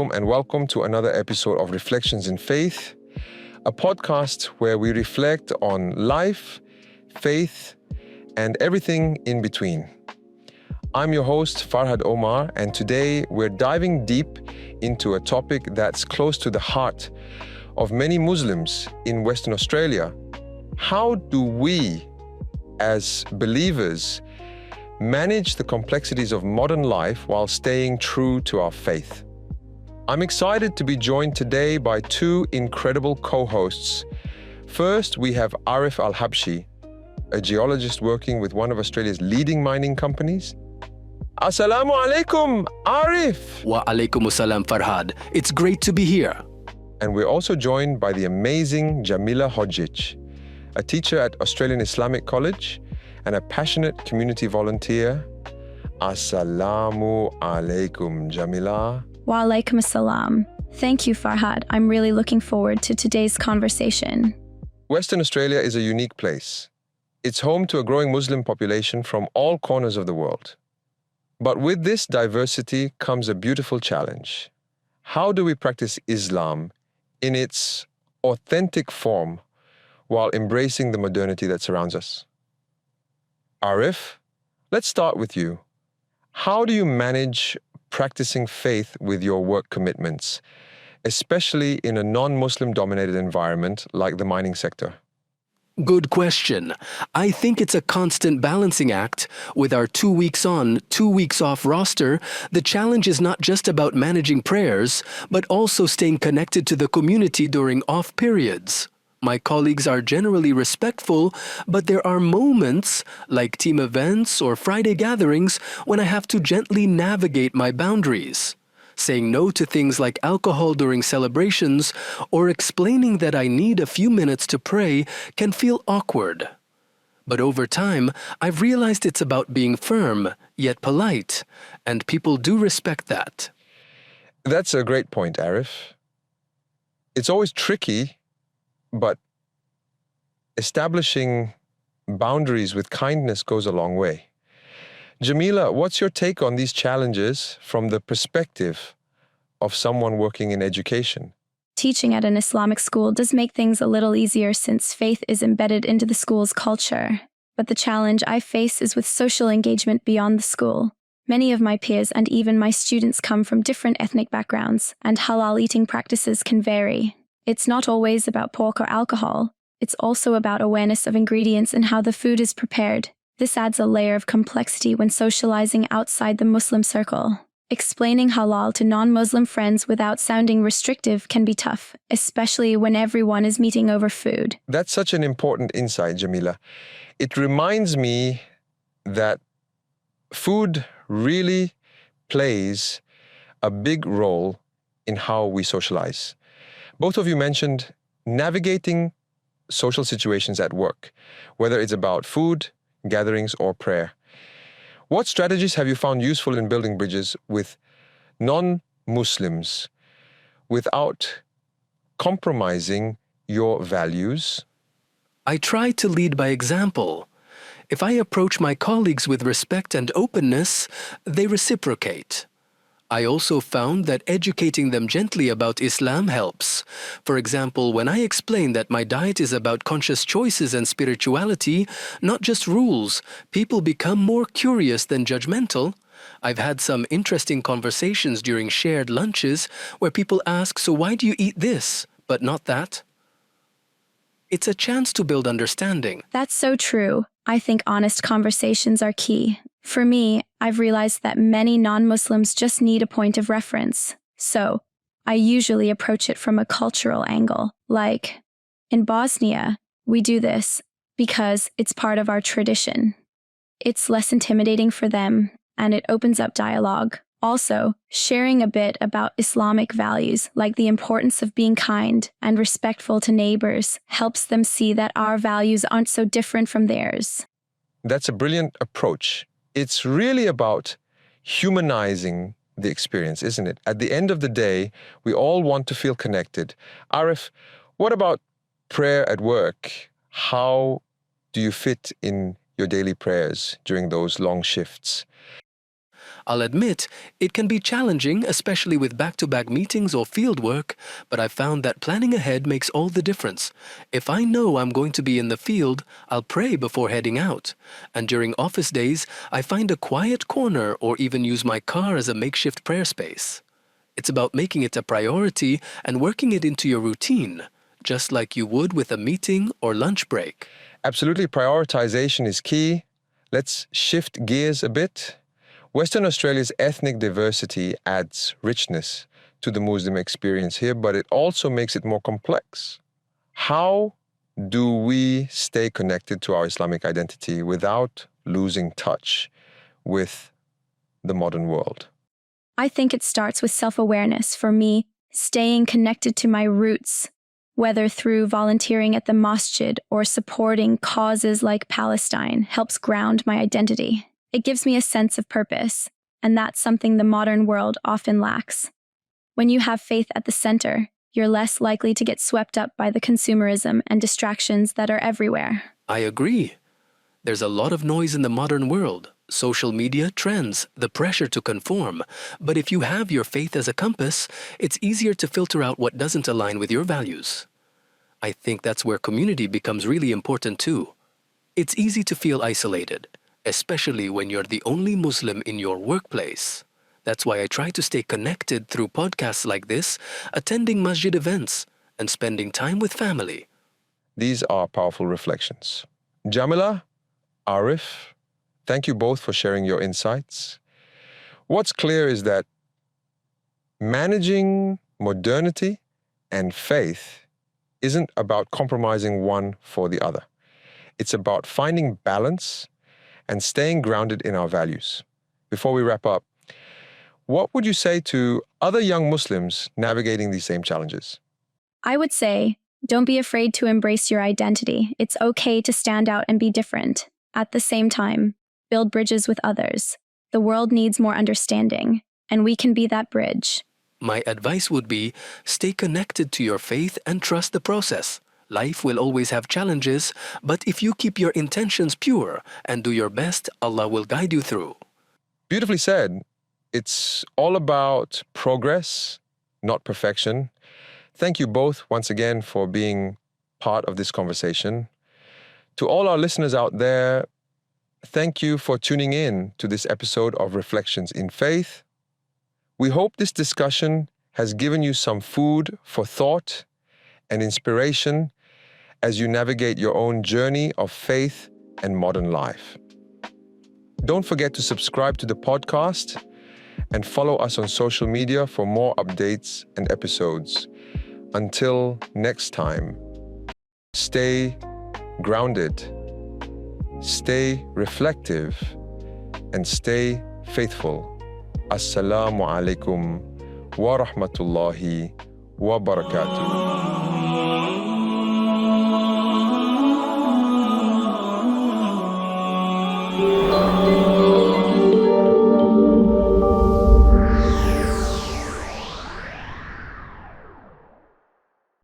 alaikum and welcome to another episode of Reflections in Faith, a podcast where we reflect on life, faith, and everything in between. I'm your host, Farhad Omar, and today we're diving deep into a topic that's close to the heart of many Muslims in Western Australia. How do we, as believers, manage the complexities of modern life while staying true to our faith? I'm excited to be joined today by two incredible co-hosts. First, we have Ariff Al-Habshi, a geologist working with one of Australia's leading mining companies. Assalamu alaikum, Ariff. Wa alaikum assalam, Farhad. It's great to be here. And we're also joined by the amazing Jamila Hodžić, a teacher at Australian Islamic College and a passionate community volunteer. Assalamu alaikum, Jamila. Wa alaikum assalam. Thank you, Farhad. I'm really looking forward to today's conversation. Western Australia is a unique place. It's home to a growing Muslim population from all corners of the world. But with this diversity comes a beautiful challenge. How do we practice Islam in its authentic form while embracing the modernity that surrounds us? Ariff, let's start with you. How do you manage practicing faith with your work commitments, especially in a non-Muslim dominated environment like the mining sector? Good question. I think it's a constant balancing act. With our 2 weeks on, 2 weeks off roster, the challenge is not just about managing prayers, but also staying connected to the community during off periods. My colleagues are generally respectful, but there are moments, like team events or Friday gatherings, when I have to gently navigate my boundaries. Saying no to things like alcohol during celebrations or explaining that I need a few minutes to pray can feel awkward. But over time, I've realized it's about being firm, yet polite, and people do respect that. That's a great point, Ariff. It's always tricky, but establishing boundaries with kindness goes a long way. Jamila, what's your take on these challenges from the perspective of someone working in education? Teaching at an Islamic school does make things a little easier since faith is embedded into the school's culture. But the challenge I face is with social engagement beyond the school. Many of my peers and even my students come from different ethnic backgrounds, and halal eating practices can vary. It's not always about pork or alcohol. It's also about awareness of ingredients and how the food is prepared. This adds a layer of complexity when socializing outside the Muslim circle. Explaining halal to non-Muslim friends without sounding restrictive can be tough, especially when everyone is meeting over food. That's such an important insight, Jamila. It reminds me that food really plays a big role in how we socialize. Both of you mentioned navigating social situations at work, whether it's about food, gatherings, or prayer. What strategies have you found useful in building bridges with non-Muslims without compromising your values? I try to lead by example. If I approach my colleagues with respect and openness, they reciprocate. I also found that educating them gently about Islam helps. For example, when I explain that my diet is about conscious choices and spirituality, not just rules, people become more curious than judgmental. I've had some interesting conversations during shared lunches where people ask, "So why do you eat this, but not that?" It's a chance to build understanding. That's so true. I think honest conversations are key. For me, I've realized that many non-Muslims just need a point of reference. So, I usually approach it from a cultural angle. Like, in Bosnia, we do this because it's part of our tradition. It's less intimidating for them, and it opens up dialogue. Also, sharing a bit about Islamic values, like the importance of being kind and respectful to neighbors, helps them see that our values aren't so different from theirs. That's a brilliant approach. It's really about humanizing the experience, isn't it? At the end of the day, we all want to feel connected. Ariff, what about prayer at work? How do you fit in your daily prayers during those long shifts? I'll admit, it can be challenging, especially with back-to-back meetings or field work, but I've found that planning ahead makes all the difference. If I know I'm going to be in the field, I'll pray before heading out. And during office days, I find a quiet corner or even use my car as a makeshift prayer space. It's about making it a priority and working it into your routine, just like you would with a meeting or lunch break. Absolutely, prioritization is key. Let's shift gears a bit. Western Australia's ethnic diversity adds richness to the Muslim experience here, but it also makes it more complex. How do we stay connected to our Islamic identity without losing touch with the modern world? I think it starts with self-awareness. For me, staying connected to my roots, whether through volunteering at the masjid or supporting causes like Palestine, helps ground my identity. It gives me a sense of purpose, and that's something the modern world often lacks. When you have faith at the center, you're less likely to get swept up by the consumerism and distractions that are everywhere. I agree. There's a lot of noise in the modern world. Social media, trends, the pressure to conform. But if you have your faith as a compass, it's easier to filter out what doesn't align with your values. I think that's where community becomes really important too. It's easy to feel isolated, especially when you're the only Muslim in your workplace. That's why I try to stay connected through podcasts like this, attending masjid events, and spending time with family. These are powerful reflections. Jamila, Ariff, thank you both for sharing your insights. What's clear is that managing modernity and faith isn't about compromising one for the other. It's about finding balance and staying grounded in our values. Before we wrap up, what would you say to other young Muslims navigating these same challenges? I would say, don't be afraid to embrace your identity. It's okay to stand out and be different. At the same time, build bridges with others. The world needs more understanding, and we can be that bridge. My advice would be, stay connected to your faith and trust the process. Life will always have challenges, but if you keep your intentions pure and do your best, Allah will guide you through. Beautifully said. It's all about progress, not perfection. Thank you both once again for being part of this conversation. To all our listeners out there, thank you for tuning in to this episode of Reflections in Faith. We hope this discussion has given you some food for thought and inspiration as you navigate your own journey of faith and modern life. Don't forget to subscribe to the podcast and follow us on social media for more updates and episodes. Until next time, stay grounded, stay reflective, and stay faithful. Assalamu alaikum wa rahmatullahi wa barakatuh.